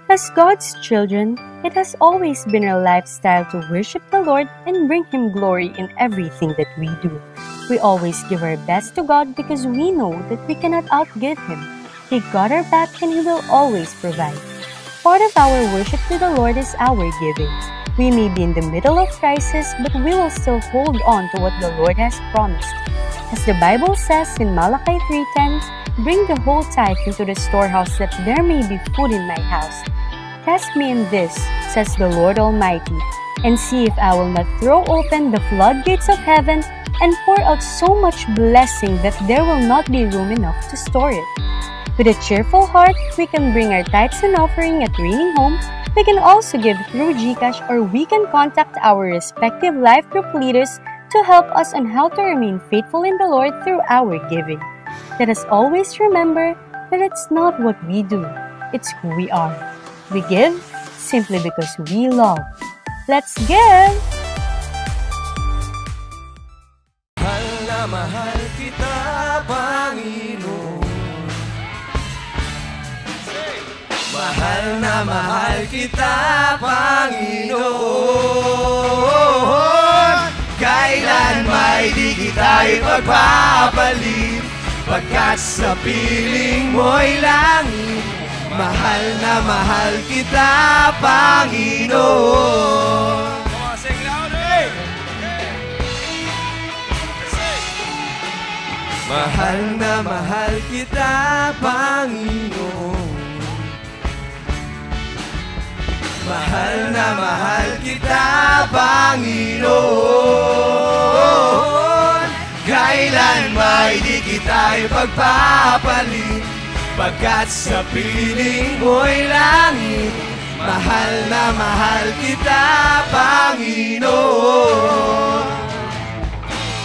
As God's children, it has always been our lifestyle to worship the Lord and bring Him glory in everything that we do. We always give our best to God because we know that we cannot outgive Him. He got our back and He will always provide. Part of our worship to the Lord is our giving. We may be in the middle of crisis, but we will still hold on to what the Lord has promised. As the Bible says in Malachi 3:10, "Bring the whole tithe into the storehouse that there may be food in my house. Test me in this, says the Lord Almighty, and see if I will not throw open the floodgates of heaven and pour out so much blessing that there will not be room enough to store it." With a cheerful heart, we can bring our tithes and offering at Raining Home. We can also give through GCash, or we can contact our respective life group leaders to help us on how to remain faithful in the Lord through our giving. Let us always remember that it's not what we do, it's who we are. We give simply because we love. Let's give! Mahal na mahal kita, Panginoon. Mahal na mahal kita, Panginoon. Kailan may di kita ipagpapalit, pagkat sa piling mo'y langit. Mahal na mahal kita, Panginoon. Come on, sing louder! Mahal na mahal kita, Panginoon. Mahal na mahal kita, Panginoon. Kailan may di kita ipagpapalit, pagkat sa piling mo'y langit. Mahal na mahal kita, Panginoon.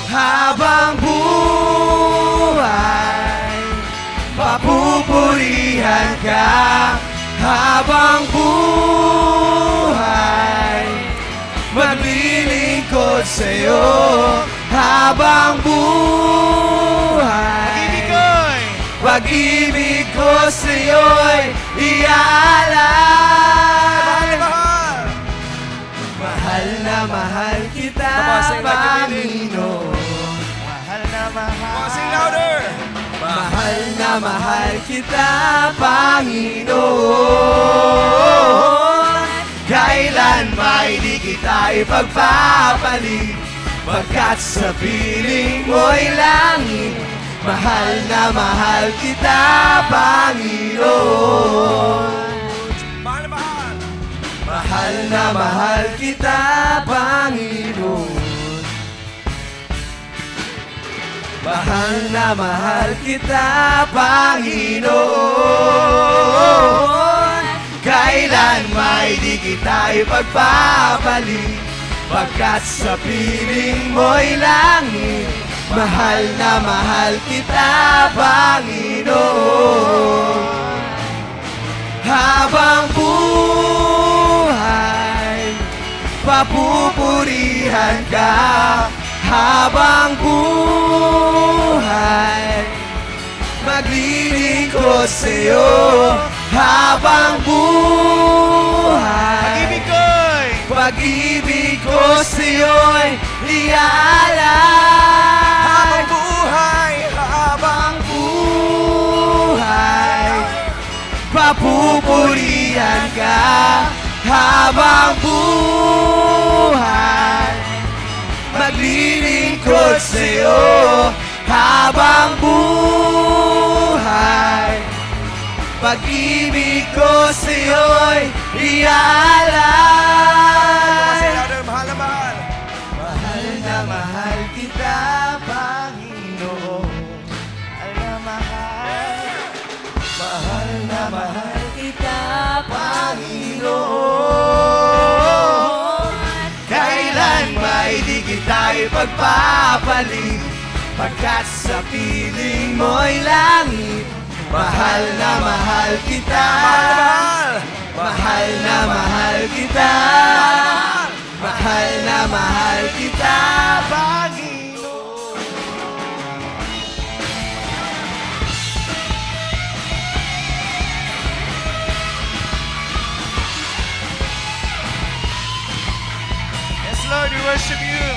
Habang buhay, papupurihan ka. Habang buhay, maglilingkod sa'yo. Habang buhay, pag-ibig ko sa'yo'y iaalay. Mahal na mahal kita, Panginoon. Mahal na mahal. Sing louder. Mahal na mahal kita, Panginoon. Kailan may di kita ipagpapalit, pagkat sa piling mo'y langit. Mahal na mahal kita, Panginoon. Mahal na mahal. Mahal na mahal kita, Panginoon. Mahal na mahal kita, Panginoon. Kailan may di kita ipagpapalit, pagkat sa piling mo'y langit. Mahal na mahal kita, Panginoon. Habang buhay, papupurihan ka. Habang buhay, maglilingkod sa'yo. Habang buhay, pag-ibig ko sa'yo'y iaalay. Habang buhay, papupurihan ka. Habang buhay, maglilingkod sa'yo. Habang buhay, pag-ibig ko sa'yo'y iaalay. Mahal na mahal. Mahal na mahal kita, Panginoon. Mahal na mahal. Mahal na mahal kita, Panginoon. Kailan may di kita ipagpapalit, pagkat sa piling mo'y langit. Mahal na mahal kita. Mahal na mahal kita. Mahal na mahal kita, Panginoon. worship you.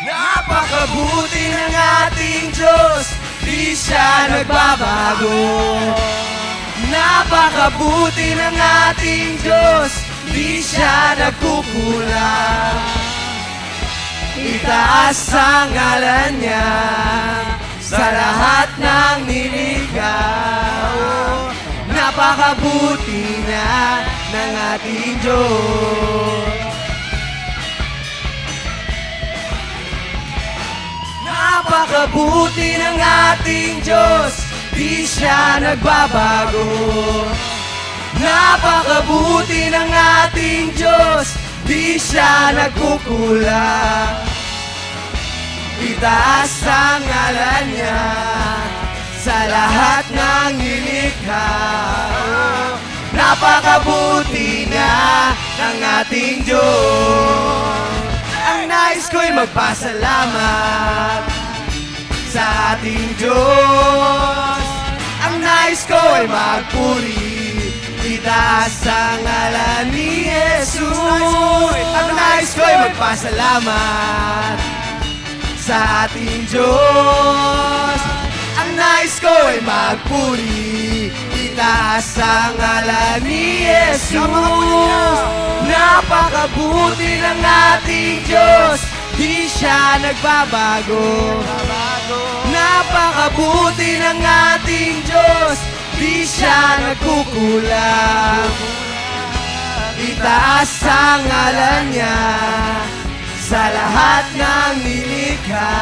Napakabuti ng ating Diyos, di siya nagbabago. Napakabuti ng ating Diyos, di siya nagkukulang. Itaas ang ngalan niya sa lahat ng nilikha. Napakabuti na ng ating Diyos. Napakabuti ng ating Diyos, di siya nagbabago. Napakabuti ng ating Diyos, di siya nagkukulang. Itaas ang ngalan niya sa lahat ng nilikha. Napakabuti na ng ating Diyos. Ang nais ko'y magpasalamat sa ating Diyos. Ang nais ko'y magpuri, itaas ang ngalan ni Jesus. Ang nais ko'y magpasalamat sa ating Diyos. Ang nais ko'y magpuri, itaas ang ngalan ni Jesus. Napakabuti ng ating Diyos, di siya nagbabago. Napakabuti ng ating Diyos, di siya nagkukulang. Itaas ang ngalan niya sa lahat ng nilikha.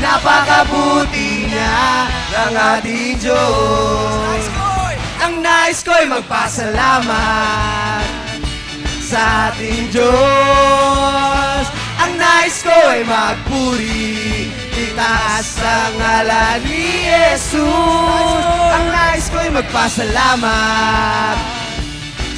Napakabuti niya ng ating Diyos. Ang nais ko'y magpasalamat sa ating Diyos. Ang nais ko'y magpuri, itaas ang ngalan ni Jesus. Ang nais ko'y magpasalamat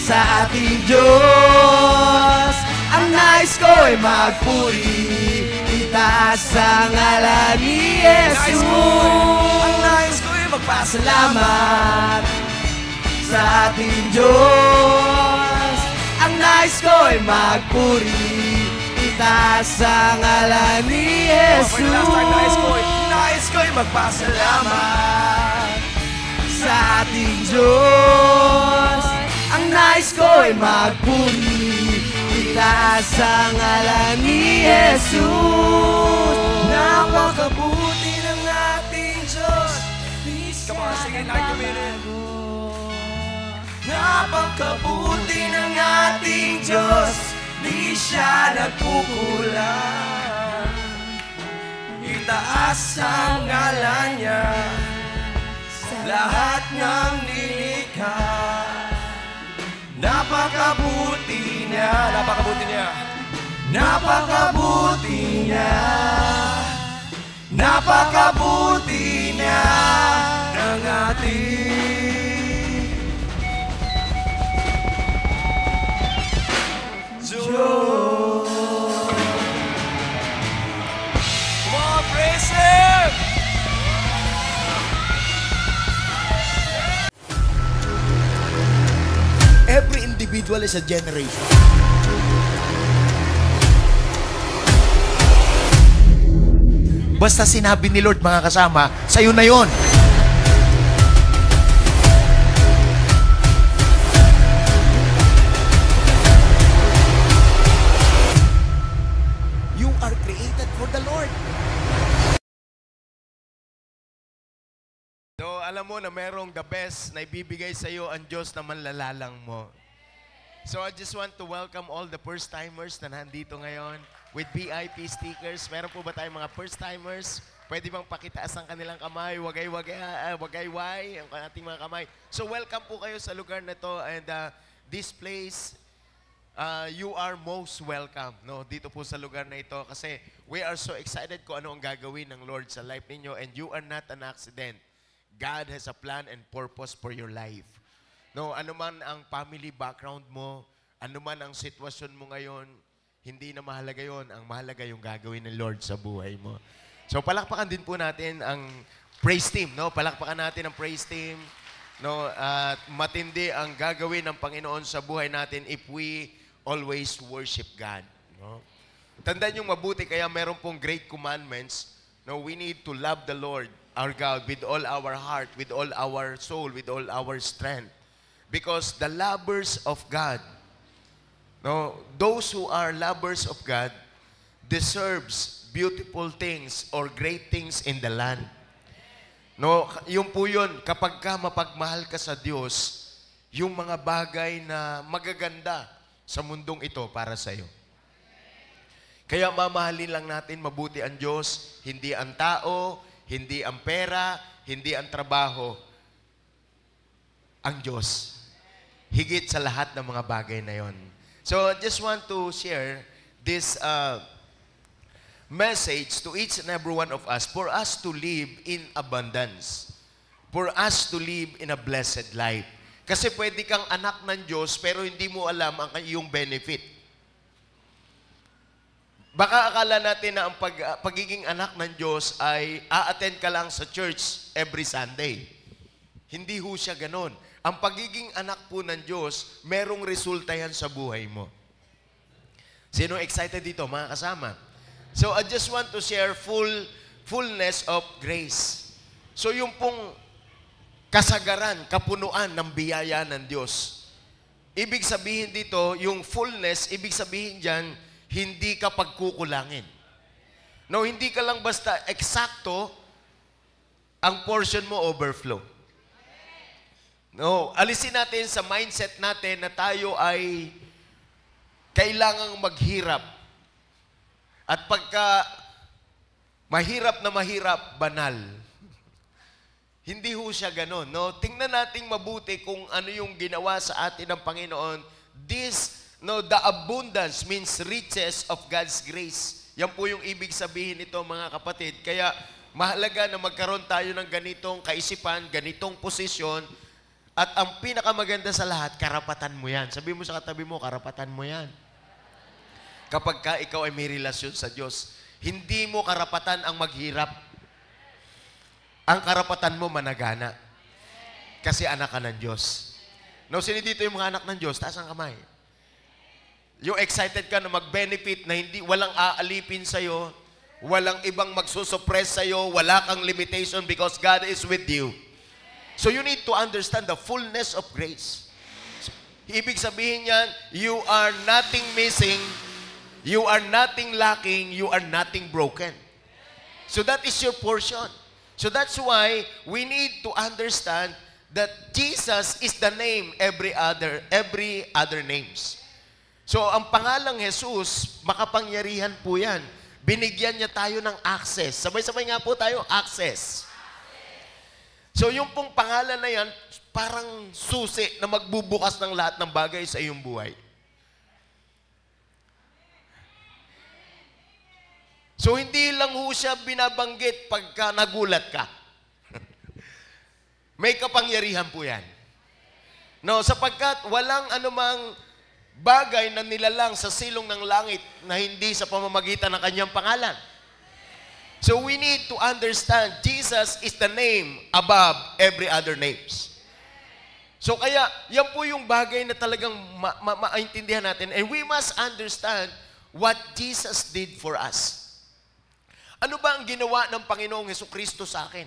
sa ating Diyos. Ang nais ko'y magpuri, itaas ang ngalan ni Jesus. Ang nais ko'y magpasalamat sa ating Diyos. Ang nais ko'y magpuri, itaas ang ngalan ni Jesus. Nais ko'y magpasalamat sa ating Diyos. Ang nais ko'y magpuri, itaas ang ngalan ni Jesus. Napakabuti ng ating Diyos, di siya nagbabago. Napakabuti ng ating Diyos, di siya nagkukulang. Itaas ang ngalan niya sa lahat ng nilikha. Napakabuti niya, napakabuti niya, napakabuti niya, napakabuti niya ng ating Diyos. Come on, praise Him! Every individual is a generation. Basta sinabi ni Lord, mga kasama, sa'yo na yon. You are created for the Lord. So, alam mo na merong the best na ibibigay sa'yo ang Diyos na manlalalang mo. So, I just want to welcome all the first-timers na nandito ngayon with VIP stickers. Meron po ba tayong mga first-timers? Pwede bang pakitaas ang kanilang kamay? Wagayway ang ating mga kamay. So, welcome po kayo sa lugar na to. And this place, you are most welcome, no? Dito po sa lugar na ito. Kasi we are so excited kung ano ang gagawin ng Lord sa life ninyo. And you are not an accident. God has a plan and purpose for your life. No, ano man ang family background mo, ano man ang sitwasyon mo ngayon, hindi na mahalaga yon. Ang mahalaga yung gagawin ng Lord sa buhay mo. So, palakpakan din po natin ang praise team, no? Palakpakan natin ang praise team, no? At matindi ang gagawin ng Panginoon sa buhay natin if we always worship God. No? Tandaan yung mabuti, kaya meron pong great commandments. No, we need to love the Lord, our God, with all our heart, with all our soul, with all our strength. Because the lovers of God, no, those who are lovers of God, deserves beautiful things or great things in the land. No, yung po yun, kapag ka mapagmahal ka sa Diyos, yung mga bagay na magaganda sa mundong ito para sa iyo. Kaya mamahalin lang natin mabuti ang Diyos, hindi ang tao, hindi ang pera, hindi ang trabaho, ang Diyos. Higit sa lahat ng mga bagay na yon. So, I just want to share this message to each and every one of us for us to live in abundance. For us to live in a blessed life. Kasi pwede kang anak ng Diyos pero hindi mo alam ang iyong benefit. Baka akala natin na ang pagiging anak ng Diyos ay a-attend ka lang sa church every Sunday. Hindi ho siya ganon. Ang pagiging anak po ng Diyos, merong resulta yan sa buhay mo. Sino excited dito, mga kasama? So, I just want to share fullness of grace. So, yung pong kasagaran, kapunuan ng biyaya ng Diyos. Ibig sabihin dito, yung fullness, ibig sabihin dyan, hindi ka pagkukulangin. No, hindi ka lang basta eksakto, ang portion mo overflow. No, alisin natin sa mindset natin na tayo ay kailangang maghirap. At pagka mahirap na mahirap, banal. Hindi ho siya ganon. No? Tingnan natin mabuti kung ano yung ginawa sa atin ng Panginoon. The abundance means riches of God's grace. Yan po yung ibig sabihin nito, mga kapatid. Kaya mahalaga na magkaroon tayo ng ganitong kaisipan, ganitong posisyon. At ang pinakamaganda sa lahat, karapatan mo yan. Sabi mo sa katabi mo, karapatan mo yan. Kapag ka ikaw ay may relasyon sa Diyos, hindi mo karapatan ang maghirap. Ang karapatan mo managana. Kasi anak ka ng Diyos. No, sino dito yung mga anak ng Diyos? Taas ang kamay. Yung excited ka na mag-benefit na hindi, walang aalipin sa'yo, walang ibang magsusuppress sa'yo, wala kang limitation because God is with you. So you need to understand the fullness of grace. Ibig sabihin yan, you are nothing missing, you are nothing lacking, you are nothing broken. So that is your portion. So that's why we need to understand that Jesus is the name every other names. So ang pangalang Jesus, makapangyarihan po yan. Binigyan niya tayo ng access. Sabay-sabay nga po tayo, access. So yung pong pangalan na yan, parang susi na magbubukas ng lahat ng bagay sa iyong buhay. So, hindi lang ho siya binabanggit pagka nagulat ka. May kapangyarihan po yan. No, sapagkat walang anumang bagay na nilalang sa silong ng langit na hindi sa pamamagitan ng kanyang pangalan. So, we need to understand Jesus is the name above every other names. So, kaya, yan po yung bagay na talagang maintindihan natin. And we must understand what Jesus did for us. Ano ba ang ginawa ng Panginoong Hesukristo sa akin?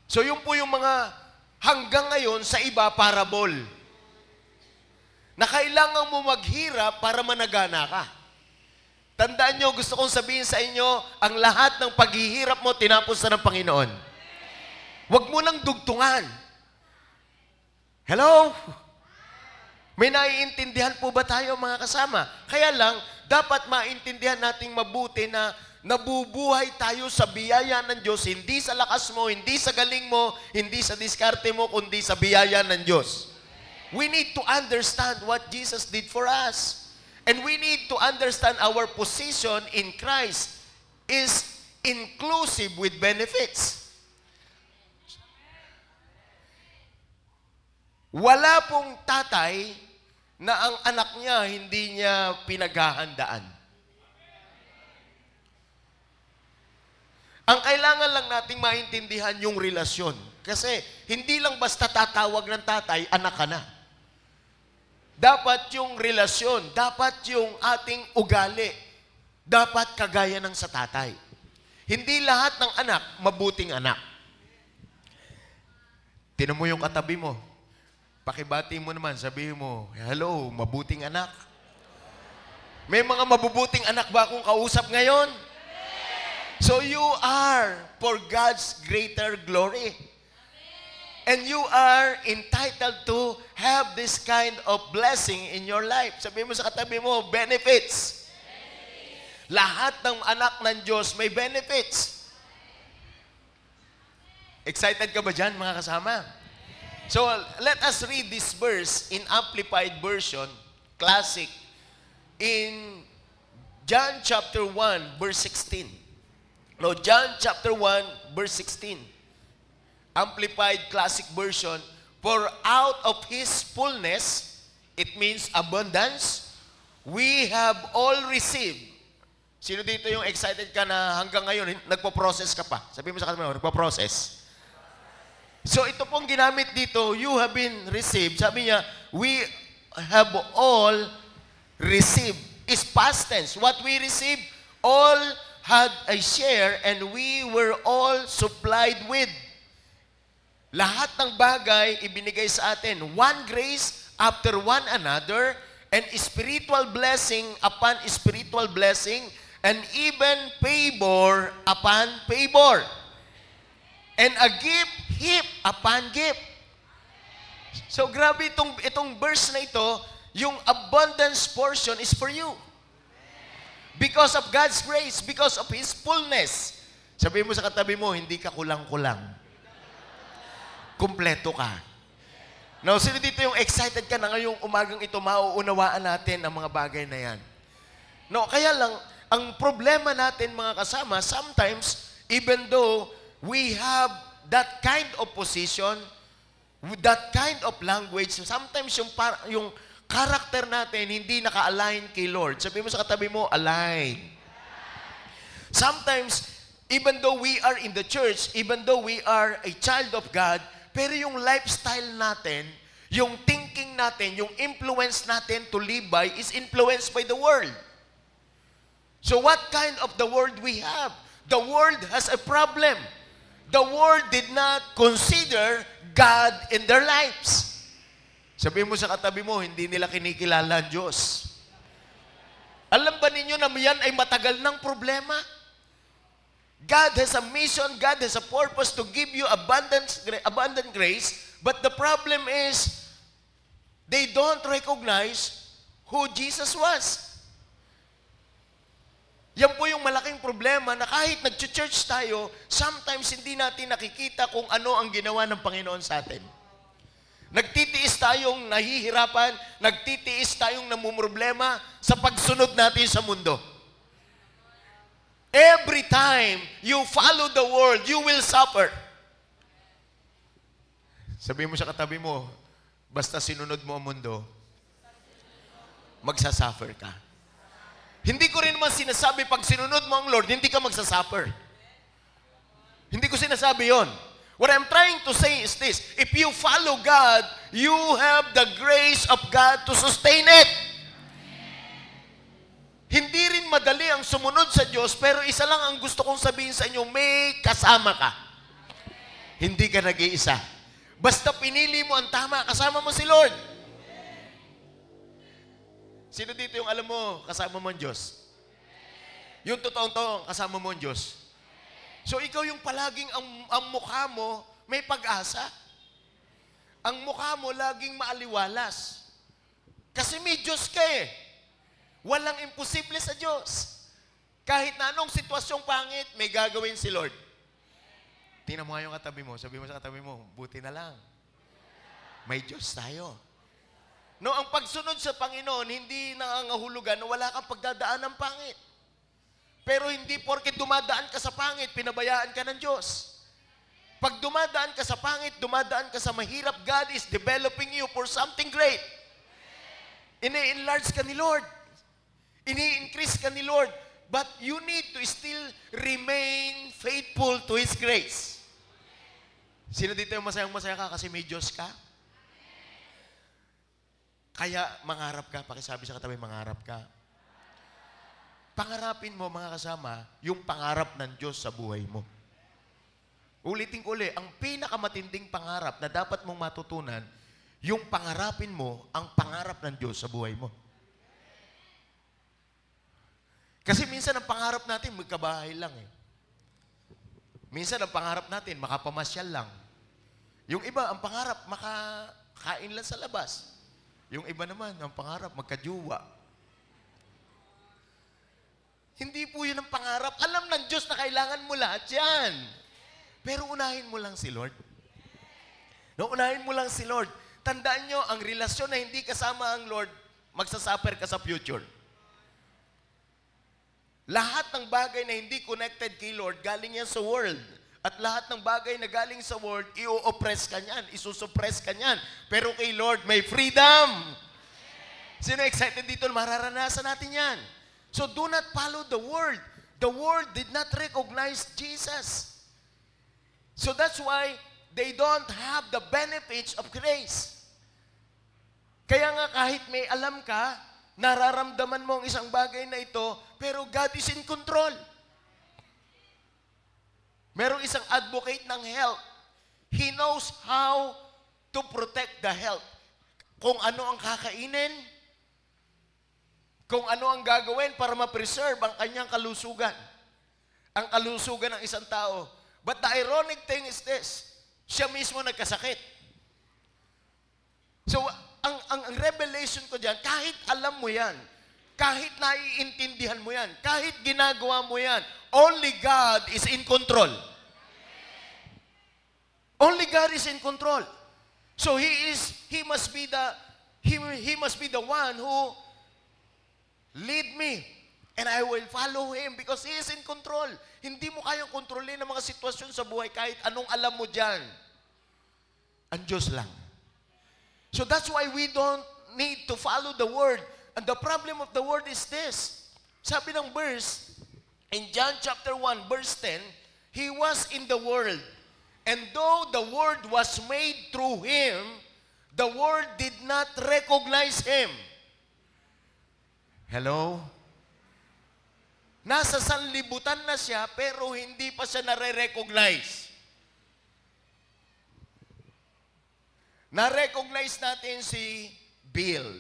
So, yun po yung mga hanggang ngayon sa iba parabol. Na kailangan mo maghirap para managana ka. Tandaan nyo, gusto kong sabihin sa inyo, ang lahat ng paghihirap mo, tinapos na ng Panginoon. Huwag mo nang dugtungan. Hello? May naiintindihan po ba tayo, mga kasama? Kaya lang, dapat maintindihan nating mabuti na nabubuhay tayo sa biyaya ng Diyos, hindi sa lakas mo, hindi sa galing mo, hindi sa diskarte mo, kundi sa biyaya ng Diyos. We need to understand what Jesus did for us. And we need to understand our position in Christ is inclusive with benefits. Wala pong tatay na ang anak niya hindi niya pinaghahandaan. Ang kailangan lang nating maintindihan yung relasyon. Kasi hindi lang basta tatawag ng tatay, anak ka na. Dapat yung relasyon, dapat yung ating ugali, dapat kagaya ng sa tatay. Hindi lahat ng anak, mabuting anak. Tinan mo yung katabi mo. Pakibati mo naman, sabihin mo, hello, mabuting anak. May mga mabubuting anak ba akong kausap ngayon? So you are for God's greater glory. And you are entitled to have this kind of blessing in your life. Sabihin mo sa katabi mo, benefits. Lahat ng anak ng Diyos may benefits. Excited ka ba dyan, mga kasama? So, let us read this verse in Amplified Version, Classic, in John chapter 1, verse 16. No, John chapter 1, verse 16. Amplified Classic Version, for out of His fullness, it means abundance, we have all received. Sino dito yung excited ka na hanggang ngayon, nagpo-process ka pa? Sabi mo sa kanila, nagpo-process. So ito pong ginamit dito, you have been received. Sabi niya, we have all received. Is past tense. What we received, all had a share and we were all supplied with. Lahat ng bagay ibinigay sa atin. One grace after one another, and spiritual blessing upon spiritual blessing, and even favor upon favor. And a gift heap upon gift. So grabe itong verse na ito, yung abundance portion is for you. Because of God's grace, because of His fullness. Sabihin mo sa katabi mo, hindi ka kulang-kulang. Kumpleto ka. Now, sino dito yung excited ka na ngayong umagang ito, mauunawaan natin ang mga bagay na yan? No, kaya lang, ang problema natin mga kasama, sometimes, even though we have that kind of position, with that kind of language, sometimes yung character natin hindi naka-align kay Lord. Sabihin mo sa katabi mo, align. Sometimes, even though we are in the church, even though we are a child of God, pero yung lifestyle natin, yung thinking natin, yung influence natin to live by is influenced by the world. So what kind of the world we have? The world has a problem. The world did not consider God in their lives. Sabihin mo sa katabi mo, hindi nila kinikilala ang Diyos. Alam ba ninyo na yan ay matagal ng problema? God has a mission, God has a purpose to give you abundant grace, but the problem is, they don't recognize who Jesus was. Yan po yung malaking problema na kahit nag-church tayo, sometimes hindi natin nakikita kung ano ang ginawa ng Panginoon sa atin. Nagtitiis tayong nahihirapan, nagtitiis tayong namumroblema sa pagsunod natin sa mundo. Every time you follow the world, you will suffer. Sabihin mo sa katabi mo, basta sinunod mo ang mundo, magsasuffer ka. Hindi ko rin naman sinasabi pag sinunod mo ang Lord, hindi ka magsasuffer. Hindi ko sinasabi yon. What I'm trying to say is this, if you follow God, you have the grace of God to sustain it. Hindi rin madali ang sumunod sa Diyos, pero isa lang ang gusto kong sabihin sa inyo, may kasama ka. Hindi ka nag-iisa. Basta pinili mo ang tama, kasama mo si Lord. Sino dito yung alam mo, kasama mo ang Diyos? Yung totoong kasama mo ang Diyos. So ikaw yung palaging ang mukha mo may pag-asa. Ang mukha mo laging maaliwalas. Kasi may Diyos ka eh. Walang imposible sa Diyos. Kahit na anong sitwasyong pangit, may gagawin si Lord. Tingnan mo nga yung katabi mo. Sabi mo sa katabi mo, buti na lang. May Diyos tayo. No, ang pagsunod sa Panginoon, hindi nangangahulugan na wala kang pagdadaan ng pangit. Pero hindi porket dumadaan ka sa pangit, pinabayaan ka ng Diyos. Pag dumadaan ka sa pangit, dumadaan ka sa mahirap, God is developing you for something great. Ini-enlarge ka ni Lord. Ini-increase ka ni Lord. But you need to still remain faithful to His grace. Sino dito yung masayang-masaya ka kasi may Diyos ka? Kaya mangarap ka, pakisabi sa katabi, mangarap ka. Pangarapin mo, mga kasama, yung pangarap ng Diyos sa buhay mo. Ulitin ko ulit, ang pinakamatinding pangarap na dapat mong matutunan, yung pangarapin mo ang pangarap ng Diyos sa buhay mo. Kasi minsan ang pangarap natin, magkabahay lang eh. Minsan ang pangarap natin, makapamasyal lang. Yung iba, ang pangarap, makakain lang sa labas. Yung iba naman, ang pangarap, magkajuwa. Hindi po yun ang pangarap. Alam ng Diyos na kailangan mo lahat yan. Pero unahin mo lang si Lord. No, unahin mo lang si Lord. Tandaan nyo, ang relasyon na hindi kasama ang Lord, magsasuffer ka sa future. Lahat ng bagay na hindi connected kay Lord, galing yan sa world. At lahat ng bagay na galing sa world, i-oppress ka niyan, isusuppress ka niyan. Pero kay Lord, may freedom. Sino excited dito? Mararanasan natin yan. So do not follow the world. The world did not recognize Jesus. So that's why they don't have the benefits of grace. Kaya nga kahit may alam ka, nararamdaman mo ang isang bagay na ito, pero God is in control. Merong isang advocate ng health. He knows how to protect the health. Kung ano ang kakainin, kung ano ang gagawin para ma-preserve ang kanyang kalusugan. Ang kalusugan ng isang tao. But the ironic thing is this, siya mismo nagkasakit. So, ang revelation ko dyan, kahit alam mo yan, kahit naiintindihan mo yan, kahit ginagawa mo yan, only God is in control. Only God is in control. So he must be the one who lead me, and I will follow Him because He is in control. Hindi mo kayang kontrolin ang mga sitwasyon sa buhay kahit anong alam mo dyan. Ang Diyos lang. So that's why we don't need to follow the Word. And the problem of the Word is this. Sabi ng verse, in John chapter 1, verse 10, He was in the world. And though the Word was made through Him, the Word did not recognize Him. Hello? Nasa sanlibutan na siya, pero hindi pa siya nare-recognize. Na-recognize natin si Bill.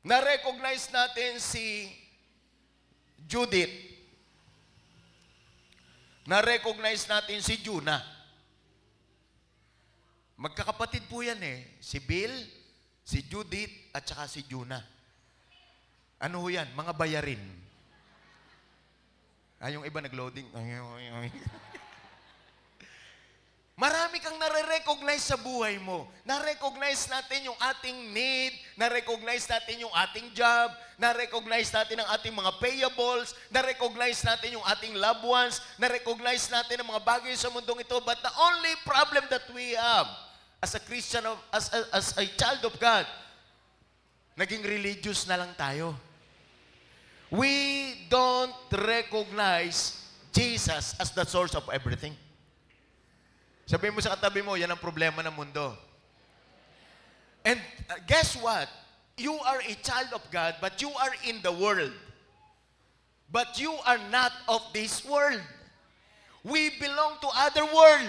Na-recognize natin si Judith. Na-recognize natin si Juna. Magkakapatid po yan eh. Si Bill, si Judith, at saka si Juna. Ano ho yan? Mga bayarin. Yung iba nag-loading. Marami kang nare-recognize sa buhay mo. Na-recognize natin yung ating need, na-recognize natin yung ating job, na-recognize natin ang ating mga payables, na-recognize natin yung ating loved ones, na-recognize natin ang mga bagay sa mundong ito. But the only problem that we have as a Christian, as a child of God, naging religious na lang tayo. We don't recognize Jesus as the source of everything. Sabihin mo sa katabi mo, yan ang problema ng mundo. And guess what? You are a child of God, but you are in the world. But you are not of this world. We belong to other world.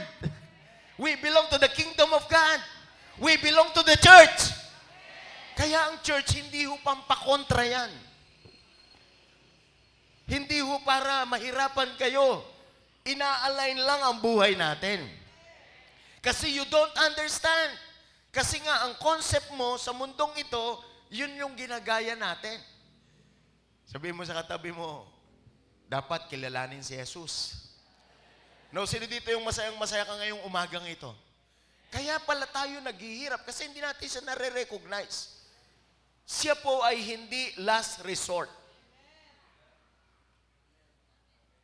We belong to the kingdom of God. We belong to the church. Kaya ang church, hindi ho pampakontra yan. Hindi ho para mahirapan kayo. Ina-align lang ang buhay natin. Kasi you don't understand. Kasi nga, ang concept mo sa mundong ito, yun yung ginagaya natin. Sabihin mo sa katabi mo, dapat kilalanin si Jesus. No, sino dito yung masayang-masaya ka ngayong umagang ito? Kaya pala tayo naghihirap kasi hindi natin siya nare-recognize. Siya po ay hindi last resort.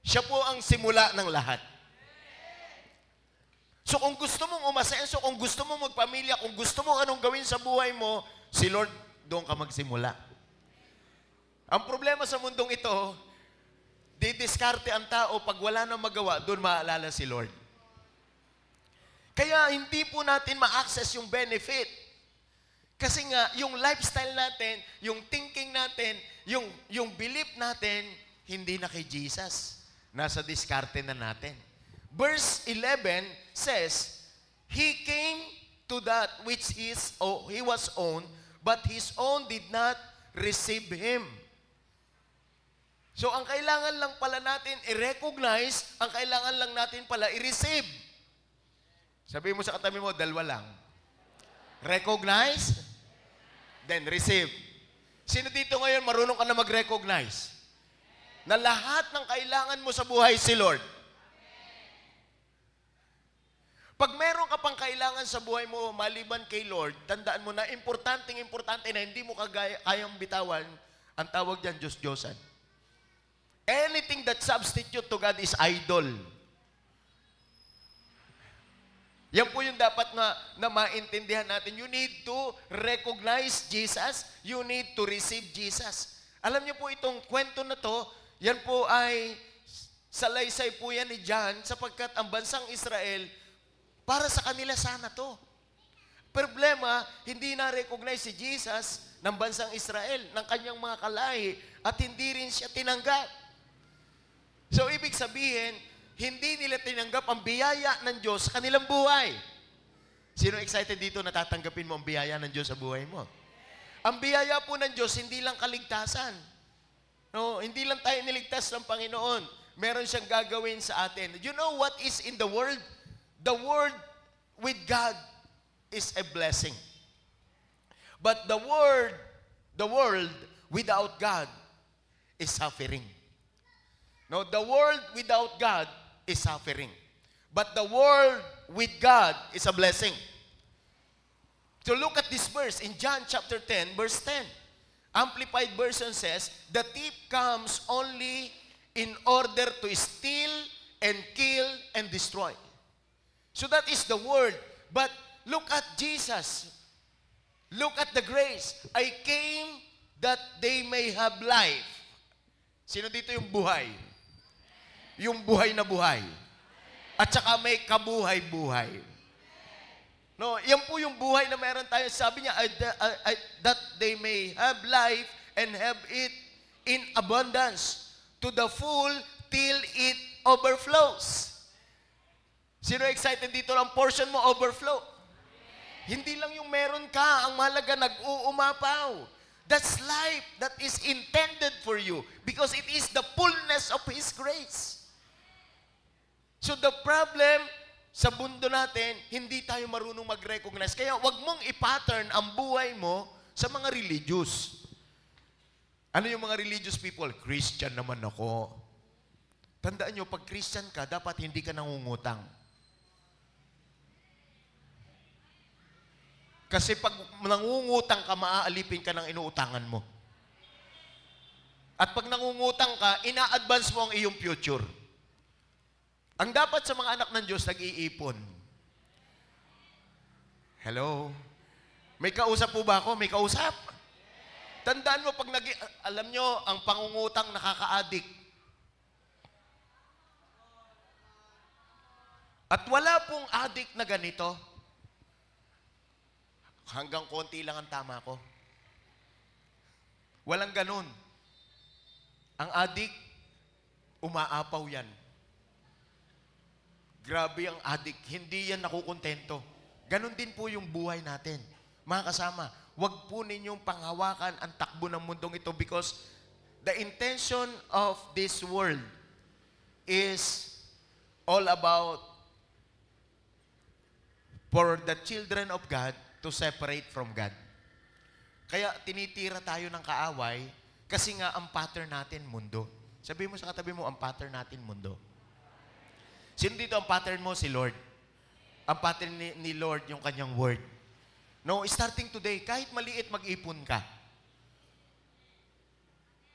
Siya po ang simula ng lahat. So kung gusto mong umasenso, kung gusto mong magpamilya, kung gusto mong anong gawin sa buhay mo, si Lord, doon ka magsimula. Ang problema sa mundong ito, didiskarte ang tao, pag wala nang magawa, doon maalala si Lord. Kaya hindi po natin ma-access yung benefit. Kasi nga, yung lifestyle natin, yung thinking natin, yung belief natin, hindi na kay Jesus. Nasa diskarte na natin. Verse 11 says, He came to that which he was owned, but his own did not receive Him. So, ang kailangan lang pala natin i-recognize, ang kailangan lang natin pala i-receive. Sabihin mo sa katabi mo, dalawa lang. Recognize, then receive. Sino dito ngayon marunong ka na mag-recognize? Na lahat ng kailangan mo sa buhay si Lord. Pag meron ka pang kailangan sa buhay mo maliban kay Lord, tandaan mo na importante na hindi mo kayang bitawan, ang tawag diyan Diyos-Diyosan. Anything that substitute to God is idol. Yan po yung dapat na maintindihan natin. You need to recognize Jesus. You need to receive Jesus. Alam niyo po itong kwento na to, yan po ay salaysay po yan ni John sapagkat ang bansang Israel, para sa kanila sana to. Problema, hindi na-recognize si Jesus ng bansang Israel, ng kanyang mga kalahi, at hindi rin siya tinanggap. So, ibig sabihin, hindi nila tinanggap ang biyaya ng Diyos sa kanilang buhay. Sino excited dito na tatanggapin mo ang biyaya ng Diyos sa buhay mo? Ang biyaya po ng Diyos, hindi lang kaligtasan. No, hindi lang tayo niligtas ng Panginoon. Meron siyang gagawin sa atin. You know what is in the world? The world with God is a blessing. But the world without God is suffering. No, the world without God is suffering. But the world with God is a blessing. So look at this verse in John chapter 10, verse 10. Amplified version says, the thief comes only in order to steal and kill and destroy. So that is the word. But look at Jesus. Look at the grace. I came that they may have life. Sino dito yung buhay? Yung buhay na buhay. At saka may kabuhay-buhay. No, yan po yung buhay na meron tayo. Sabi niya, that they may have life and have it in abundance to the full till it overflows. Sino excited dito? Ang portion mo overflow. Hindi lang yung meron ka, ang mahalaga nag-uumapaw. That's life that is intended for you because it is the fullness of His grace. So the problem sa mundo natin, hindi tayo marunong mag-recognize. Kaya wag mong i-pattern ang buhay mo sa mga religious. Ano yung mga religious people? Christian naman ako. Tandaan nyo, pag Christian ka, dapat hindi ka nangungutang. Kasi pag nangungutang ka, maaalipin ka ng inuutangan mo. At pag nangungutang ka, ina-advance mo ang iyong future. Ang dapat sa mga anak ng Diyos, nag-iipon. Hello? May kausap po ba ako? May kausap? Tandaan mo, pag alam nyo, ang pangungutang nakaka-addict. At wala pong addict na ganito. Hanggang konti lang ang tama ko. Walang ganun. Ang addict, umaapaw yan. Grabe ang addict. Hindi yan nakukontento. Ganon din po yung buhay natin. Mga kasama, wag po ninyong panghawakan ang takbo ng mundong ito because the intention of this world is all about for the children of God to separate from God. Kaya tinitira tayo ng kaaway kasi nga ang pattern natin mundo. Sabi mo sa katabi mo, ang pattern natin mundo. Sino dito ang pattern mo? Si Lord. Ang pattern ni Lord, yung kanyang word. No, starting today, kahit maliit mag-ipon ka.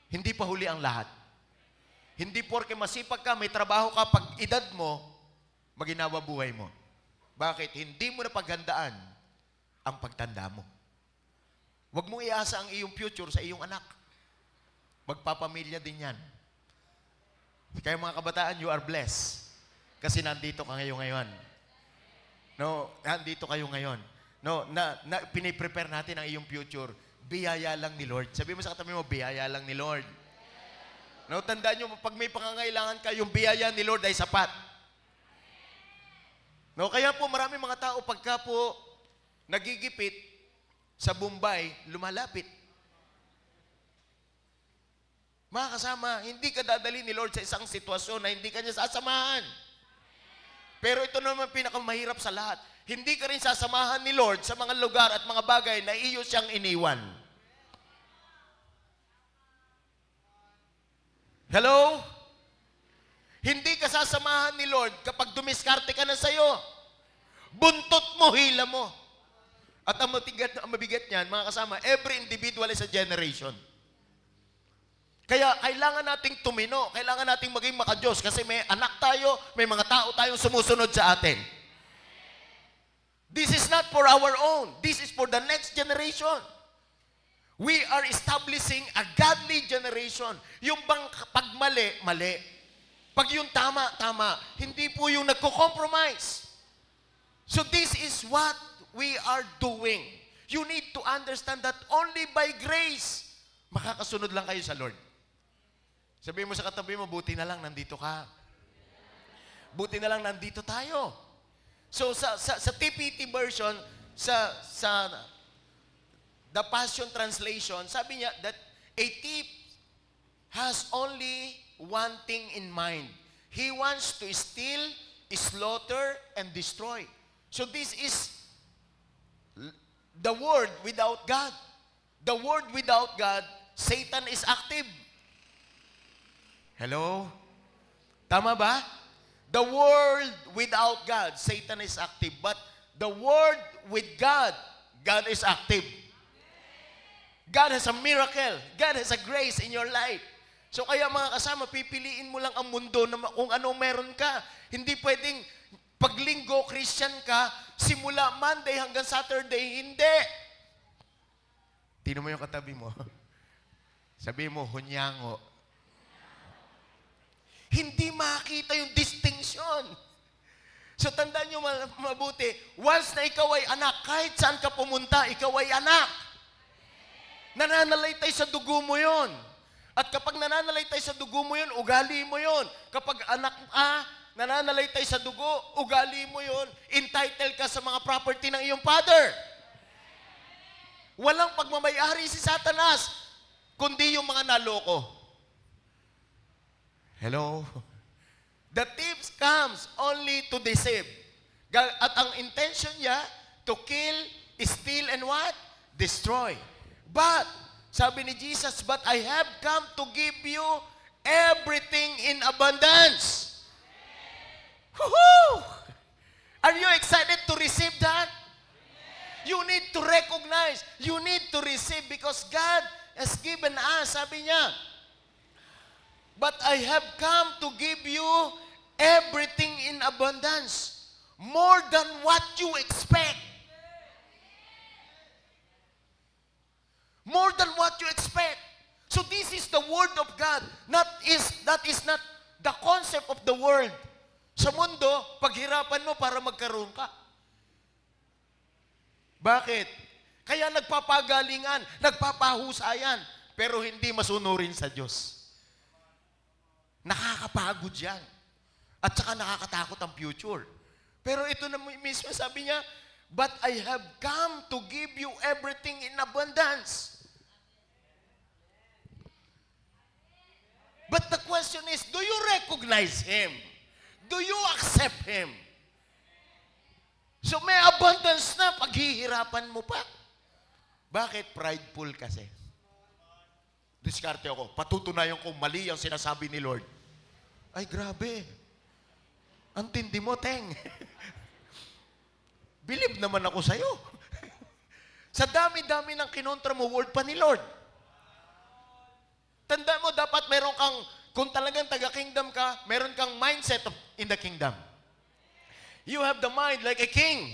Hindi pa huli ang lahat. Hindi porke masipag ka, may trabaho ka, pag edad mo, maginawa buhay mo. Bakit? Hindi mo na paghandaan ang pagtanda mo. Huwag mong iasa ang iyong future sa iyong anak. Magpapamilya din yan. Kaya mga kabataan, you are blessed. Kasi nandito ka ngayon. No, nandito kayo ngayon. No, na piniprepare natin ang iyong future. Biyaya lang ni Lord. Sabi mo sa katabi mo, biyaya lang ni Lord. No, tandaan nyo, pag may pangangailangan ka, yung biyaya ni Lord ay sapat. No, kaya po marami mga tao pagka po nagigipit sa Bombay, lumalapit. Mga kasama, hindi ka dadali ni Lord sa isang sitwasyon na hindi ka niya sasamahan. Pero ito naman pinakamahirap sa lahat. Hindi ka rin sasamahan ni Lord sa mga lugar at mga bagay na iyo siyang iniwan. Hello? Hindi ka sasamahan ni Lord kapag dumiskarte ka na sa'yo. Buntot mo, hila mo. At ang mabigat niyan, mga kasama, every individual is a generation. Kaya kailangan nating tumino, kailangan nating maging makadiyos kasi may anak tayo, may mga tao tayong sumusunod sa atin. This is not for our own. This is for the next generation. We are establishing a godly generation. Yung bang pag mali, mali. Pag yung tama, tama. Hindi po yung nagko-compromise. So this is what we are doing. You need to understand that only by grace, makakasunod lang kayo sa Lord. Sabihin mo sa katabi mo, buti na lang nandito ka. Buti na lang nandito tayo. So sa TPT version, sa the Passion Translation, sabi niya that a thief has only one thing in mind. He wants to steal, slaughter, and destroy. So this is the word without God. The word without God, Satan is active. Hello? Tama ba? The world without God, Satan is active. But the word with God, God is active. God has a miracle. God has a grace in your life. So kaya mga kasama, pipiliin mo lang ang mundo na kung ano meron ka. Hindi pwedeng paglinggo, Christian ka, simula Monday hanggang Saturday, hindi. Tingnan mo yung katabi mo. Sabi mo, hunyango. Hindi makita yung distinction. So tandaan nyo mabuti, once na ikaw ay anak, kahit saan ka pumunta, ikaw ay anak. Nananalaytay sa dugo mo yon. At kapag nananalaytay sa dugo mo yon, ugali mo yon. Kapag anak nananalaytay sa dugo, ugali mo yon, entitled ka sa mga property ng iyong father. Walang pagmamayari si Satanas, kundi yung mga naloko. Hello? The thief comes only to deceive. At ang intention niya, to kill, steal, and what? Destroy. But, sabi ni Jesus, but I have come to give you everything in abundance. Woohoo! Are you excited to receive that? You need to recognize, you need to receive because God has given us, sabi niya, but I have come to give you everything in abundance. More than what you expect. More than what you expect. So this is the Word of God. That is not the concept of the world. Sa mundo, paghirapan mo para magkaroon ka. Bakit? Kaya nagpapagalingan, nagpapahusayan, pero hindi masunurin sa Diyos. Nakakapagod yan. At saka nakakatakot ang future. Pero ito na mismo sabi niya, but I have come to give you everything in abundance. But the question is, do you recognize Him? Do you accept Him? So may abundance na, paghihirapan mo pa. Bakit? Prideful kasi. Diskarte ako, patutunayan kong mali ang sinasabi ni Lord. Ay, grabe. Ang tindi mo, Teng. Believe naman ako sa'yo. Sa dami-dami ng kinontra mo, word pa ni Lord. Tanda mo, dapat meron kang, kung talagang taga-kingdom ka, meron kang mindset in the kingdom. You have the mind like a king.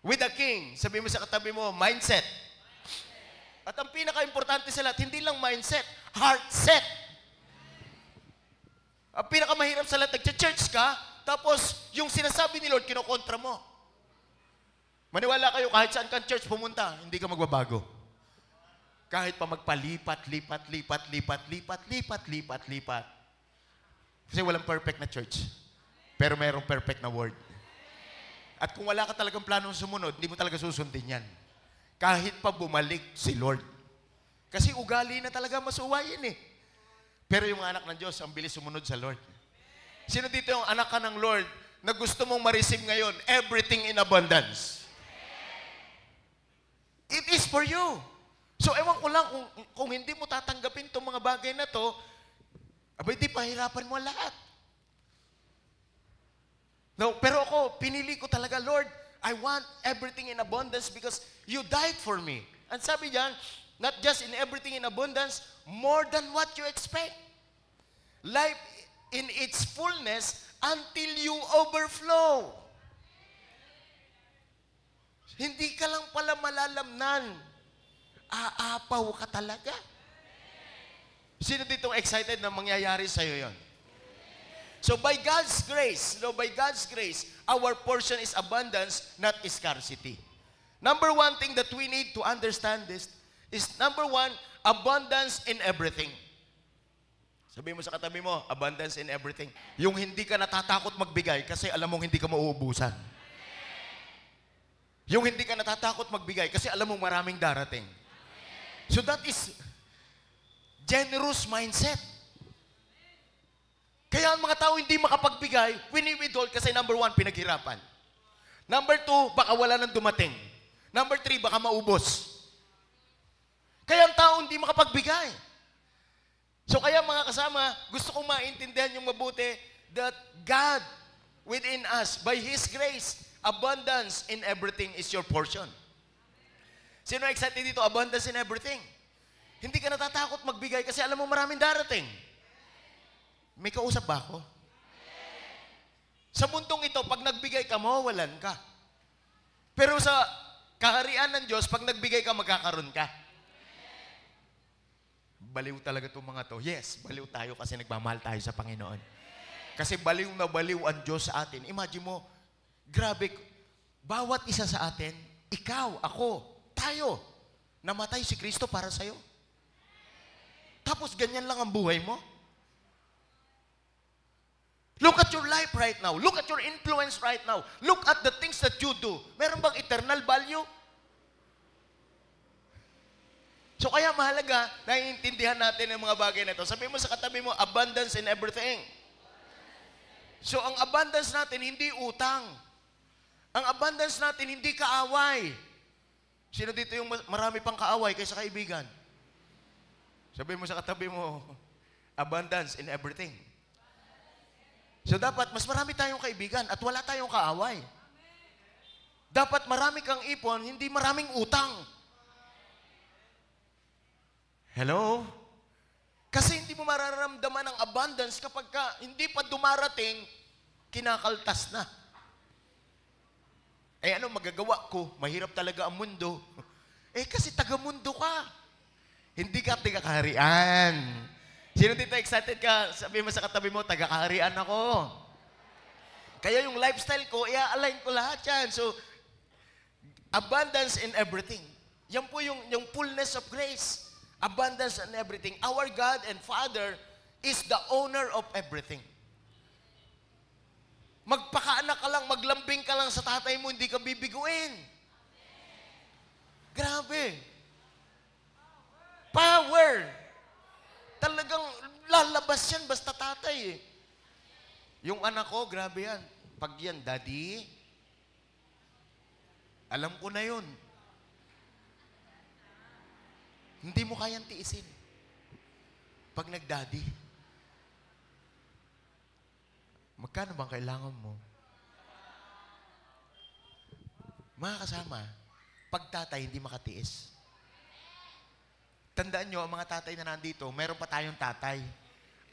With a king. Sabi mo sa katabi mo, mindset. At ang pinaka-importante sa lahat, hindi lang mindset, heart set. Ang pinaka-mahirap sa lahat, nag-church ka, tapos yung sinasabi ni Lord, kinokontra mo. Maniwala kayo, kahit saan kang church pumunta, hindi ka magbabago. Kahit pa magpalipat. Kasi walang perfect na church. Pero mayroong perfect na word. At kung wala ka talagang planong sumunod, hindi mo talaga susundin yan. Kahit pa bumalik si Lord. Kasi ugali na talaga masuwayin eh. Pero yung anak ng Diyos, ang bilis sumunod sa Lord. Sino dito yung anak ka ng Lord na gusto mong ma-receive ngayon? Everything in abundance. It is for you. So, ewan ko lang, kung hindi mo tatanggapin itong mga bagay na to, abay, di pahirapan mo lahat. No, pero ako, pinili ko talaga, Lord, I want everything in abundance because you died for me. And sabi diyan, not just in everything in abundance, more than what you expect. Life in its fullness until you overflow. Hindi ka lang pala malalamnan. Aapaw ka talaga. Sino ditong excited na mangyayari sa'yo yon? So by God's grace, our portion is abundance, not scarcity. Number one thing that we need to understand this is number one, abundance in everything. Sabihin mo sa katabi mo, abundance in everything. Yung hindi ka natatakot magbigay kasi alam mong hindi ka mauubusan. Yung hindi ka natatakot magbigay kasi alam mong maraming darating. So that is generous mindset. Kaya ang mga tao hindi makapagbigay, wini-withhold kasi number one, pinaghirapan. Number two, baka wala nang dumating. Number three, baka maubos. Kaya ang tao hindi makapagbigay. So kaya mga kasama, gusto kong maintindihan yung mabuti that God within us, by His grace, abundance in everything is your portion. Sino excited dito? Abundance in everything. Hindi ka natatakot magbigay kasi alam mo maraming darating. May kausap ba ako? Sa mundong ito, pag nagbigay ka, mawawalan ka. Pero sa kaharian ng Diyos, pag nagbigay ka, magkakaroon ka. Baliw talaga itong mga to. Yes, baliw tayo kasi nagmamahal tayo sa Panginoon. Kasi baliw na baliw ang Diyos sa atin. Imagine mo, grabe, bawat isa sa atin, ikaw, ako, tayo, namatay si Kristo para sa'yo. Tapos ganyan lang ang buhay mo. Look at your life right now. Look at your influence right now. Look at the things that you do. Meron bang eternal value? So kaya mahalaga, naiintindihan natin ang mga bagay na ito. Sabi mo sa katabi mo, abundance in everything. So ang abundance natin, hindi utang. Ang abundance natin, hindi kaaway. Sino dito yung marami pang kaaway kaysa kaibigan? Sabi mo sa katabi mo, abundance in everything. So dapat, mas marami tayong kaibigan at wala tayong kaaway. Dapat marami kang ipon, hindi maraming utang. Hello? Kasi hindi mo mararamdaman ang abundance kapag hindi pa dumarating, kinakaltas na. Eh ano magagawa ko? Mahirap talaga ang mundo. Eh kasi taga-mundo ka. Hindi ka taga-kaharian. Sino dito excited ka? Sabi mo sa katabi mo, taga-kaharian ako. Kaya yung lifestyle ko, i-align ko lahat yan. So, abundance in everything. Yan po yung fullness of grace. Abundance in everything. Our God and Father is the owner of everything. Magpakaanak ka lang, maglambing ka lang sa tatay mo, hindi ka bibiguin. Grabe. Power. Talagang lalabas yan basta tatay eh. Yung anak ko, grabe yan. Pag yan, Daddy, alam ko na yun. Hindi mo kayang tiisin. Pag nag-Daddy, magkano bang kailangan mo? Mga kasama, pag tatay hindi makatiis. Tandaan nyo, ang mga tatay na nandito, meron pa tayong tatay.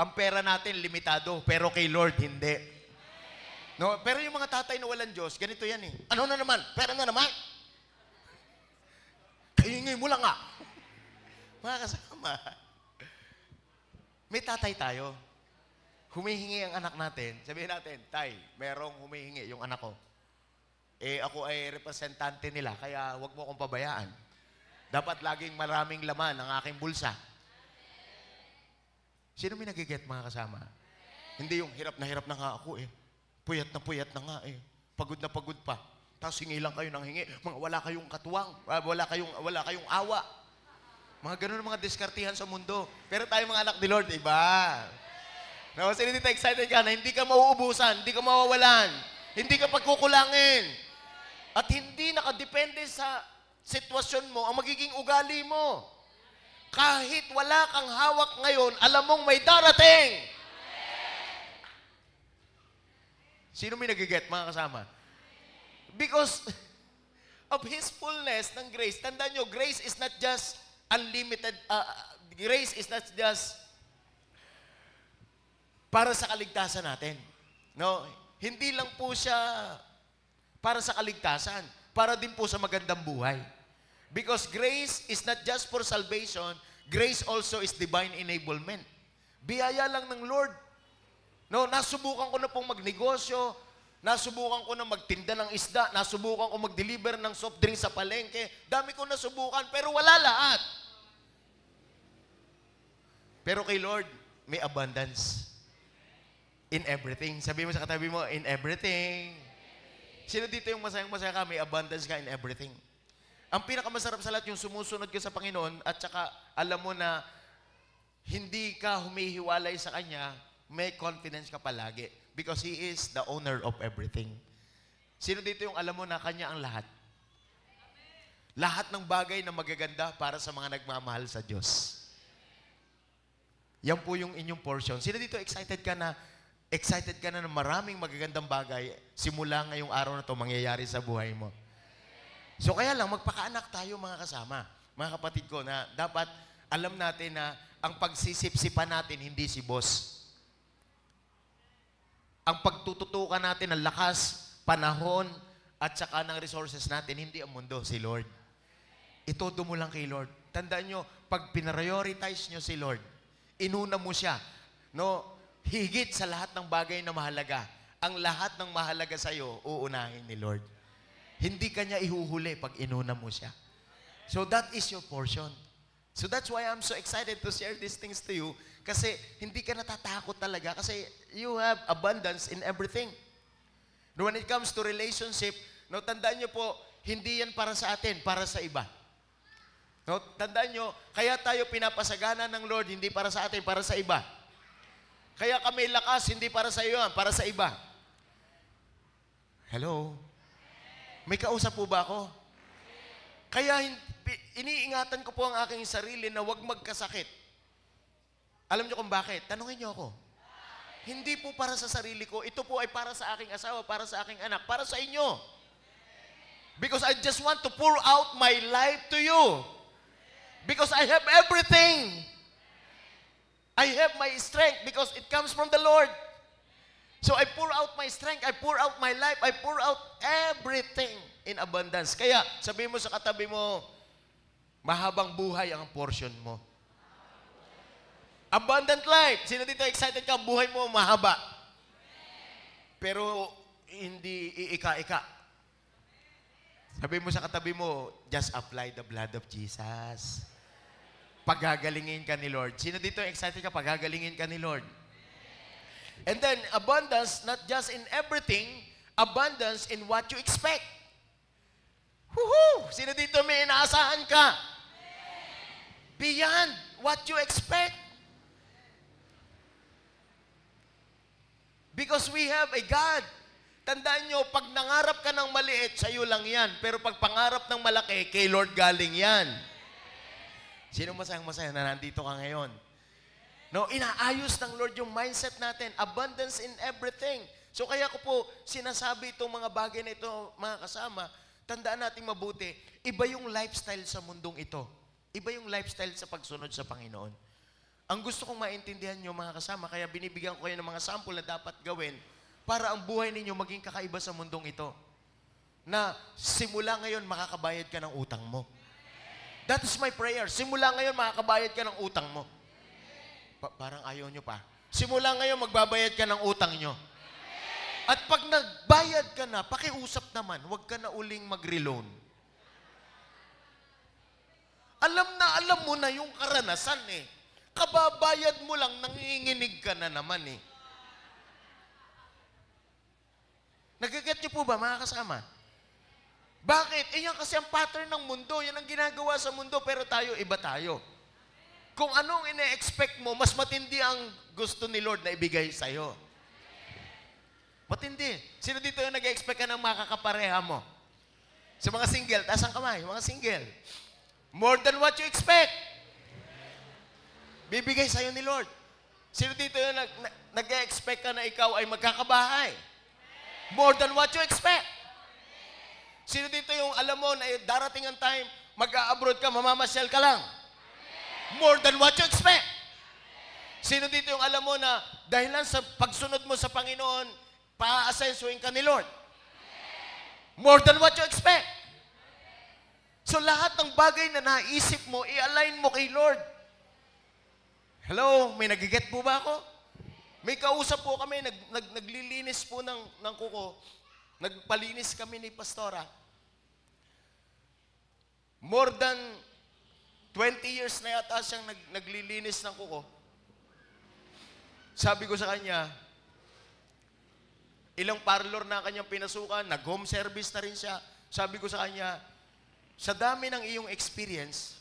Ang pera natin, limitado, pero kay Lord, hindi. No? Pero yung mga tatay na walang Diyos, ganito yan eh. Ano na naman? Pera na naman? Kaingay mo lang nga. Mga kasama, may tatay tayo. Humihingi ang anak natin. Sabihin natin, Tay, merong humihingi yung anak ko. ako ay representante nila, kaya wag mo akong pabayaan. Dapat laging maraming laman ang aking bulsa. Sino may nagiget, mga kasama? Hindi yung hirap na nga ako eh. Puyat na nga eh. Pagod na pagod pa. Tapos hingi lang kayo ng hingi. Mga wala kayong katuwang, wala kayong awa. Mga ganun ang mga diskartihan sa mundo. Pero tayo mga anak ni Lord, iba. No, sino dito excited ka na hindi ka mauubusan, hindi ka mawawalan, hindi ka pagkukulangin. At hindi nakadepende sa sitwasyon mo ang magiging ugali mo. Kahit wala kang hawak ngayon, alam mong may darating. Sino may nagiget, mga kasama? Because of His fullness ng grace. Tandaan nyo, grace is not just unlimited, grace is not just para sa kaligtasan natin. No? Hindi lang po siya para sa kaligtasan, para din po sa magandang buhay. Because grace is not just for salvation, grace also is divine enablement. Biyaya lang ng Lord. No, nasubukan ko na pong magnegosyo, nasubukan ko na magtinda ng isda, nasubukan ko mag-deliver ng soft drink sa palengke. Dami ko nasubukan, pero wala lahat. Pero kay Lord, may abundance. In everything. Sabi mo sa katabi mo, in everything. Sino dito yung masayang-masaya ka, may abundance ka in everything? Ang pinakamasarap sa lahat yung sumusunod ka sa Panginoon at saka alam mo na hindi ka humihiwalay sa Kanya, may confidence ka palagi. Because He is the owner of everything. Sino dito yung alam mo na Kanya ang lahat? Lahat ng bagay na magaganda para sa mga nagmamahal sa Diyos. Yan po yung inyong portion. Sino dito excited ka na ng maraming magagandang bagay simula ngayong araw na to mangyayari sa buhay mo? So kaya lang, magpakaanak tayo mga kasama, mga kapatid ko, na dapat alam natin na ang pagsisipsipan natin hindi si boss. Ang pagtututukan natin ng lakas, panahon, at saka ng resources natin, hindi ang mundo, si Lord. Itodo mo lang kay Lord. Tandaan nyo, pag pinarioritize nyo si Lord, inuna mo siya, no? Higit sa lahat ng bagay na mahalaga, ang lahat ng mahalaga sa'yo, uunahin ni Lord. Hindi ka niya ihuhuli pag inuna mo siya. So that is your portion. So that's why I'm so excited to share these things to you, kasi hindi ka natatakot talaga, kasi you have abundance in everything. When it comes to relationship, no, tandaan nyo po, hindi yan para sa atin, para sa iba. No, tandaan nyo, kaya tayo pinapasagana ng Lord, hindi para sa atin, para sa iba. Kaya kami lakas, hindi para sa iyo, para sa iba. Hello? May kausap po ba ako? Kaya iniingatan ko po ang aking sarili na huwag magkasakit. Alam niyo kung bakit? Tanungin niyo ako. Hindi po para sa sarili ko. Ito po ay para sa aking asawa, para sa aking anak, para sa inyo. Because I just want to pour out my life to you. Because I have everything. I have my strength because it comes from the Lord. So I pour out my strength, I pour out my life, I pour out everything in abundance. Kaya sabihin mo sa katabi mo, mahabang buhay ang portion mo. Abundant life. Sino dito excited ka? Buhay mo mahaba. Pero hindi iika-ika. Sabihin mo sa katabi mo, just apply the blood of Jesus. Pagagalingin ka ni Lord. Sino dito excited ka? Pagagalingin ka ni Lord. And then, abundance, not just in everything, abundance in what you expect. Woohoo! Sino dito may inaasahan ka? Beyond what you expect. Because we have a God. Tandaan nyo, pag nangarap ka ng maliit, sa'yo lang yan. Pero pag pangarap ng malaki, kay Lord galing yan. Sino masayang-masaya na nandito ka ngayon? No, inaayos ng Lord yung mindset natin. Abundance in everything. So kaya ko po sinasabi itong mga bagay na ito, mga kasama, tandaan natin mabuti, iba yung lifestyle sa mundong ito. Iba yung lifestyle sa pagsunod sa Panginoon. Ang gusto kong maintindihan nyo, mga kasama, kaya binibigyan ko kayo ng mga sample na dapat gawin para ang buhay ninyo maging kakaiba sa mundong ito. Na simula ngayon, makakabayad ka ng utang mo. That is my prayer. Simula ngayon, makakabayad ka ng utang mo. Parang ayaw nyo pa. Simula ngayon, magbabayad ka ng utang nyo. At pag nagbayad ka na, pakiusap naman, huwag ka na uling mag-reloan. Alam mo na yung karanasan eh. Kababayad mo lang, nanginginig ka na naman eh. Nagaget niyo po ba mga kasama? Bakit? Yan kasi ang pattern ng mundo. Yan ang ginagawa sa mundo, pero tayo, iba tayo. Kung anong ine-expect mo, mas matindi ang gusto ni Lord na ibigay sa'yo. Matindi. Sino dito yung nag-expect ka ng makakapareha mo? Sa mga single, taas ang kamay, mga single. More than what you expect. Bibigay sa'yo ni Lord. Sino dito yung nag-expect ka na ikaw ay magkakabahay? More than what you expect. Sino dito yung alam mo na darating ang time, mag-a-abroad ka, mamamasyal ka lang? More than what you expect. Sino dito yung alam mo na dahil lang sa pagsunod mo sa Panginoon, pa-asensuin ka ni Lord? More than what you expect. So lahat ng bagay na naisip mo, i-align mo kay Lord. Hello, may nagiget po ba ako? May kausap po kami, naglilinis po ng kuko. Nagpalinis kami ni Pastora. More than 20 years na yata siyang naglilinis ng kuko. Sabi ko sa kanya, ilang parlor na kanyang pinasukan, nag-home service na rin siya. Sabi ko sa kanya, sa dami ng iyong experience,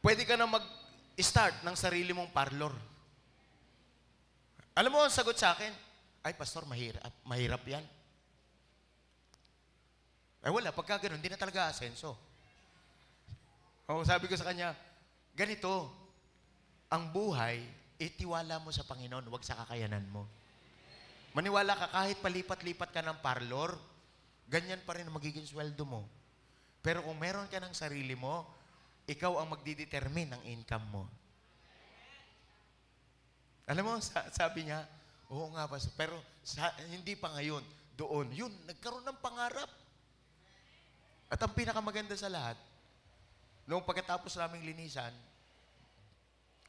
pwede ka na mag-start ng sarili mong parlor. Alam mo ang sagot sa akin? Ay, Pastor, mahirap yan. Ay, wala. Pagka ganun, hindi na talaga asenso. O, sabi ko sa kanya, ganito, ang buhay, itiwala mo sa Panginoon, huwag sa kakayanan mo. Maniwala ka, kahit palipat-lipat ka ng parlor, ganyan pa rin ang magiging sweldo mo. Pero kung meron ka ng sarili mo, ikaw ang magdidetermine ng income mo. Alam mo, sabi niya, oo nga ba, pero hindi pa ngayon, doon. Yun, nagkaroon ng pangarap. At ang pinakamaganda sa lahat, noong pagkatapos naming linisan,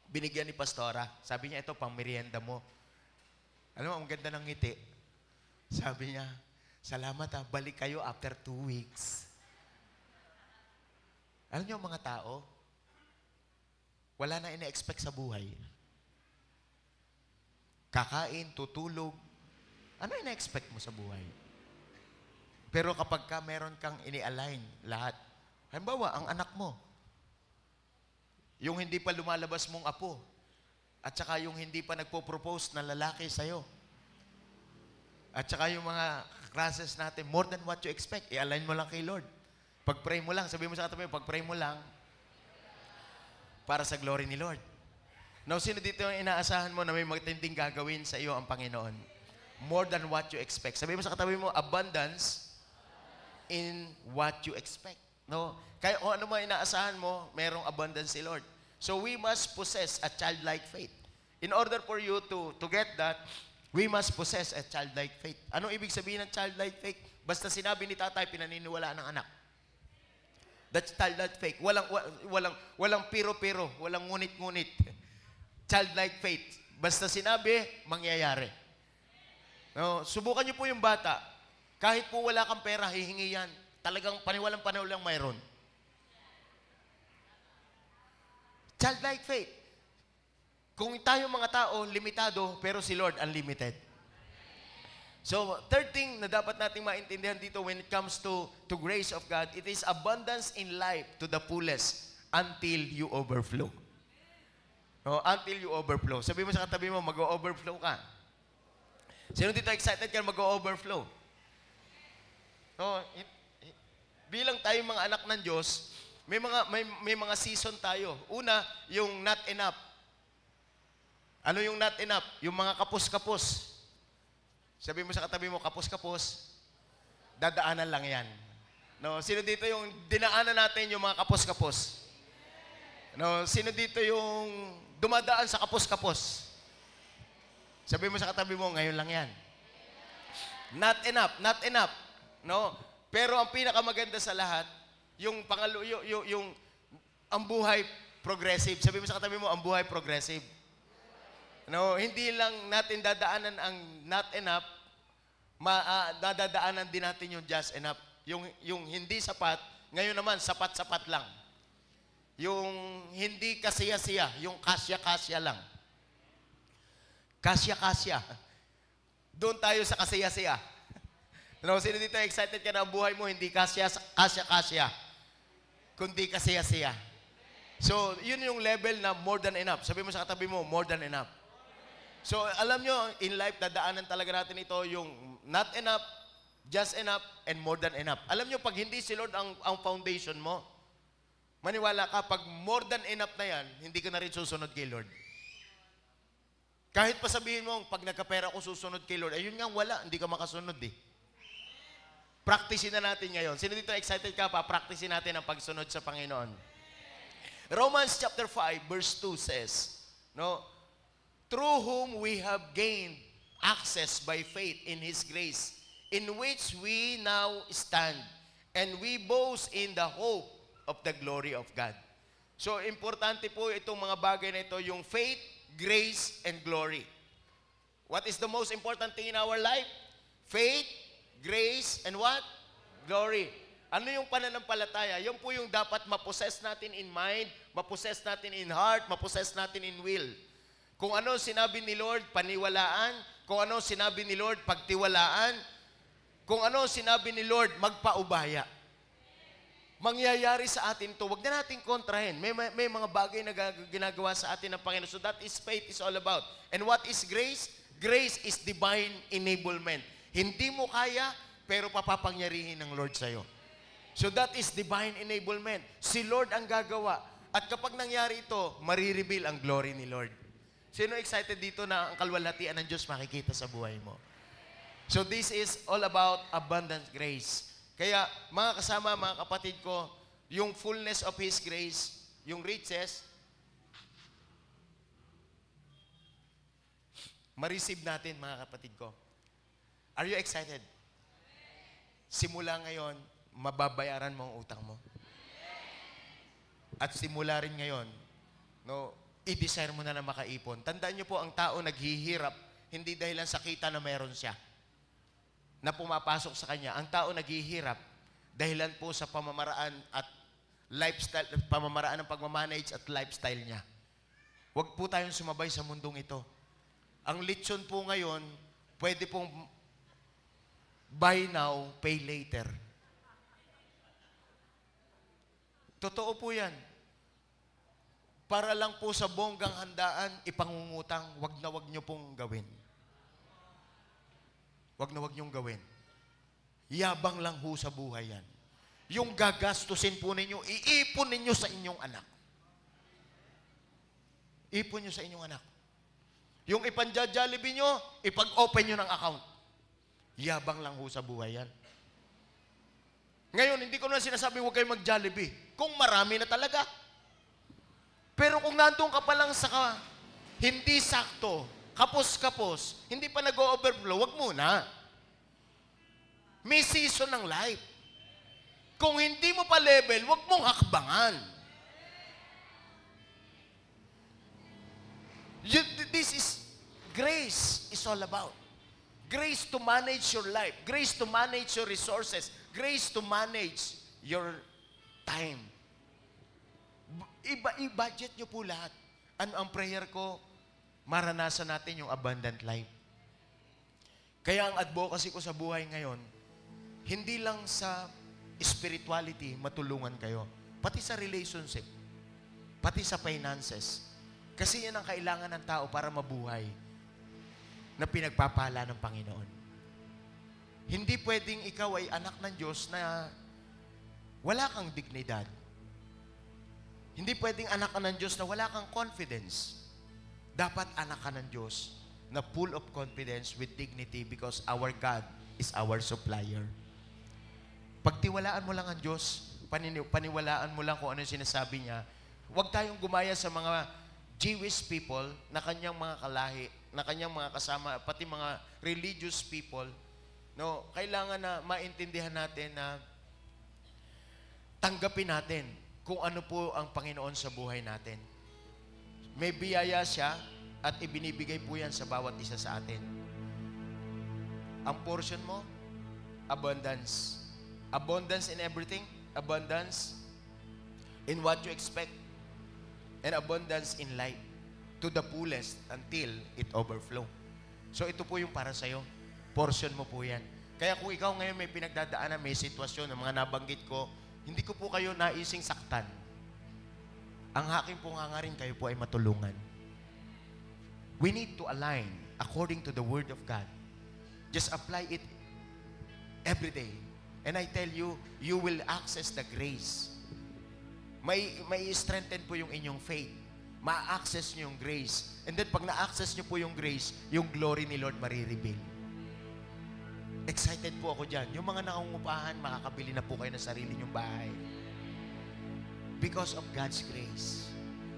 binigyan ni Pastora, sabi niya, ito, pang merienda mo. Alam mo, ang ganda ng ngiti. Sabi niya, salamat ha, balik kayo after 2 weeks. Alam niyo, mga tao, wala na ina-expect sa buhay. Kakain, tutulog. Ano ina-expect mo sa buhay? Pero kapag ka meron kang ini-align lahat, halimbawa, ang anak mo, yung hindi pa lumalabas mong apo, at saka yung hindi pa nagpo-propose na lalaki sa'yo, at saka yung mga classes natin, more than what you expect, i-align mo lang kay Lord. Pag-pray mo lang, sabi mo sa katabi, pag-pray mo lang, para sa glory ni Lord. Now, sino dito yung inaasahan mo na may magtinding gagawin sa iyo ang Panginoon? More than what you expect. Sabi mo sa katabi mo, abundance in what you expect. No? Kaya kung ano man inaasahan mo, merong abundance si Lord. So, we must possess a childlike faith. In order for you to get that, we must possess a childlike faith. Anong ibig sabihin ng childlike faith? Basta sinabi ni tatay, pinaniniwalaan ng anak. That's childlike faith. Walang piro-piro, walang ngunit-ngunit. Childlike faith. Basta sinabi, mangyayari. No, subukan niyo po yung bata. Kahit po wala kang pera, hihingi yan. Talagang paniwalang mayroon. Childlike faith. Kung tayo mga tao, limitado, pero si Lord, unlimited. So, third thing na dapat nating maintindihan dito when it comes to grace of God, it is abundance in life to the fullest until you overflow. No, until you overflow. Sabi mo sa katabi mo, mag-overflow ka. Sino dito excited ka mag-overflow? No, bilang tayo mga anak ng Diyos, may mga season tayo. Una, yung not enough. Ano yung not enough? Yung mga kapos-kapos. Sabi mo sa katabi mo, kapos-kapos, dadaanan lang yan. No, sino dito yung dinaanan natin yung mga kapos-kapos? No, sino dito yung dumadaan sa kapos-kapos? Sabi mo sa katabi mo, ngayon lang yan. Not enough, not enough. No? Pero ang pinakamaganda sa lahat, yung ang buhay progressive. Sabi mo sa katabi mo, ang buhay progressive. No, hindi lang natin dadaanan ang not enough, dadadaanan din natin yung just enough. Yung hindi sapat, ngayon naman sapat-sapat lang. Yung hindi kasiya-siya, yung kasya-kasya lang. Kasya-kasya. Doon tayo sa kasiya-siya. No, sino dito excited ka na ang buhay mo, hindi kasya-kasya, kundi kasiya-siya. So, yun yung level na more than enough. Sabi mo sa katabi mo, more than enough. So, alam nyo, in life, dadaanan talaga natin ito, yung not enough, just enough, and more than enough. Alam nyo, pag hindi si Lord ang foundation mo, maniwala ka, pag more than enough na yan, hindi ka na rin susunod kay Lord. Kahit pa sabihin mo, pag nagkapera ko susunod kay Lord, ayun nga, wala, hindi ka makasunod eh. Practicein na natin ngayon. Sino dito excited ka pa? Practicein natin ang pagsunod sa Panginoon. Romans chapter 5, verse 2 says, no, through whom we have gained access by faith in His grace, in which we now stand, and we boast in the hope of the glory of God. So, importante po itong mga bagay na ito, yung faith, grace, and glory. What is the most important thing in our life? Faith, grace, and what? Glory. Ano yung pananampalataya? Yan po yung dapat mapossess natin in mind, mapossess natin in heart, mapossess natin in will. Kung ano sinabi ni Lord, paniwalaan. Kung ano sinabi ni Lord, pagtiwalaan. Kung ano sinabi ni Lord, magpaubaya. Mangyayari sa atin to. Huwag na natin kontrahin. May mga bagay na ginagawa sa atin ng Panginoon. So that is faith is all about. And what is grace? Grace is divine enablement. Hindi mo kaya, pero papapangyarihin ng Lord sa'yo. So that is divine enablement. Si Lord ang gagawa. At kapag nangyari ito, marireveal ang glory ni Lord. Sino excited dito na ang kalwalhatian ng Diyos makikita sa buhay mo? So this is all about abundant grace. Kaya mga kasama, mga kapatid ko, yung fullness of His grace, yung riches, ma-receive natin mga kapatid ko. Are you excited? Simula ngayon, mababayaran mo ang utang mo. At simula rin ngayon, no, i-desire mo na makaipon. Tandaan niyo po, ang tao naghihirap, hindi dahil lang sa kita na meron siya, na pumapasok sa kanya. Ang tao naghihirap, dahilan po sa pamamaraan at lifestyle, pamamaraan ng pagmamanage at lifestyle niya. Huwag po tayong sumabay sa mundong ito. Ang lechon po ngayon, pwede pong buy now, pay later. Totoo po yan. Para lang po sa bonggang handaan, ipangungutang, wag na wag nyo pong gawin. Wag na wag nyong gawin. Yabang lang ho sa buhay yan. Yung gagastusin po ninyo, iipon ninyo sa inyong anak. Ipon nyo sa inyong anak. Yung ipanjajalibi nyo, ipag-open nyo ng account. Yabang lang ho sa buhay yan. Ngayon, hindi ko na sinasabi huwag kayong mag-Jollibee. Kung marami na talaga. Pero kung nandun ka pa lang sa hindi sakto, kapos-kapos, hindi pa nag-overflow, wag muna. May season ng life. Kung hindi mo pa level, wag mong hakbangan. This is grace is all about. Grace to manage your life. Grace to manage your resources. Grace to manage your time. I-budget nyo po lahat. Ano ang prayer ko? Maranasan natin yung abundant life. Kaya ang advocacy ko sa buhay ngayon, hindi lang sa spirituality, matulungan kayo. Pati sa relationship. Pati sa finances. Kasi yan ang kailangan ng tao para mabuhay na pinagpapala ng Panginoon. Hindi pwedeng ikaw ay anak ng Diyos na wala kang dignidad. Hindi pwedeng anak ka ng Diyos na wala kang confidence. Dapat anak ka ng Diyos na full of confidence with dignity because our God is our supplier. Pagtiwalaan mo lang ang Diyos, paniwalaan mo lang kung ano yung sinasabi niya, huwag tayong gumaya sa mga Jewish people na kanyang mga kalahi, na kanyang mga kasama, pati mga religious people. No, kailangan na maintindihan natin na tanggapin natin kung ano po ang Panginoon sa buhay natin. May biyaya siya At ibinibigay po yan sa bawat isa sa atin. Ang portion mo, abundance. Abundance in everything. Abundance in what you expect. And abundance in life. To the fullest until it overflow. So ito po yung para sa'yo. Portion mo po yan. Kaya kung ikaw ngayon may pinagdadaanan, may sitwasyon, ng mga nabanggit ko, hindi ko po kayo naising saktan. Ang aking pong hangarin, kayo po ay matulungan. We need to align according to the Word of God. Just apply it every day. And I tell you, you will access the grace. May strengthen po yung inyong faith. Ma-access nyo yung grace. And then pag na-access nyo po yung grace, yung glory ni Lord marireveal. Excited po ako dyan. Yung mga nakungupahan, makakabili na po kayo ng sarili nyong bahay. Because of God's grace.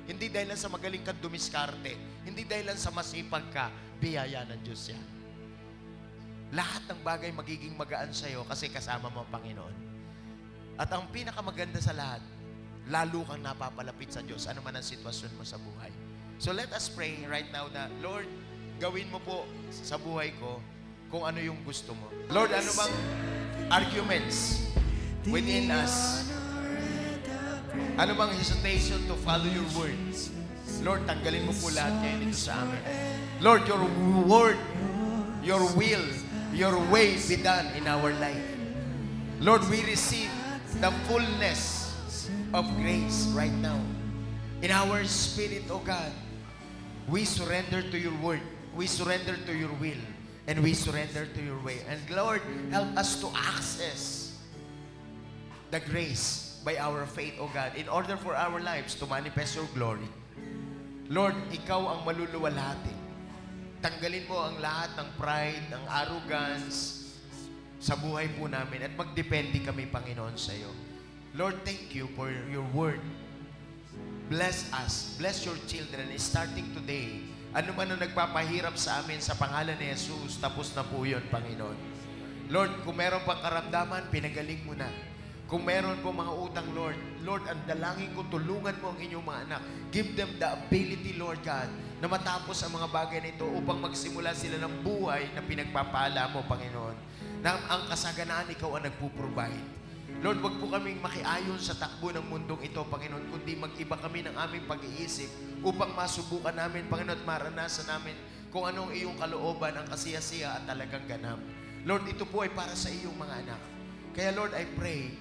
Hindi dahil lang sa magaling kang dumiskarte. Hindi dahil lang sa masipag ka. Biyaya ng Diyos yan. Lahat ng bagay magiging magaan sa'yo kasi kasama mo ang Panginoon. At ang pinakamaganda sa lahat, lalo kang napapalapit sa Diyos, ano man ang sitwasyon mo sa buhay. So let us pray right now na, Lord, gawin mo po sa buhay ko kung ano yung gusto mo. Lord, ano bang arguments within us? Ano bang hesitation to follow your word? Lord, tanggalin mo po lahat ngayon ito sa amin. Lord, your word, your will, your way be done in our life. Lord, we receive the fullness of grace right now. In our spirit, O God, we surrender to your word. We surrender to your will. And we surrender to your way. And Lord, help us to access the grace by our faith, O God, in order for our lives to manifest your glory. Lord, ikaw ang maluluwalhati. Tanggalin mo ang lahat ng pride, ng arrogance sa buhay po namin at magdepende kami, Panginoon, sa iyo. Lord, thank you for your word. Bless us. Bless your children starting today. Ano man ang nagpapahirap sa amin sa pangalan ni Jesus, tapos na po yun, Panginoon. Lord, kung meron pang karamdaman, pinagaling mo na. Kung meron po mga utang, Lord, ang dalangin ko, tulungan mo ang inyong mga anak. Give them the ability, Lord God, na matapos ang mga bagay na ito upang magsimula sila ng buhay na pinagpapala mo, Panginoon. Na ang kasaganaan, ikaw ang nagpo-provide. Lord, wag po kaming makiayon sa takbo ng mundong ito, Panginoon, kundi mag-iba kami ng aming pag-iisip upang masubukan namin, Panginoon, at maranasan namin kung anong iyong kalooban, ang kasiyasiya at talagang ganap. Lord, ito po ay para sa iyong mga anak. Kaya Lord, I pray,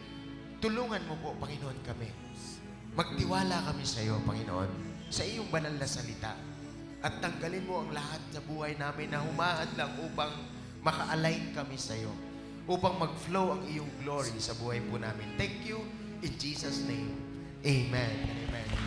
tulungan mo po, Panginoon, kami. Magtiwala kami sa iyo, Panginoon, sa iyong banal na salita. At tanggalin mo ang lahat sa buhay namin na humahad lang upang maka-align kami sa iyo. Upang mag-flow ang iyong glory sa buhay po namin. Thank you in Jesus' name. Amen and amen.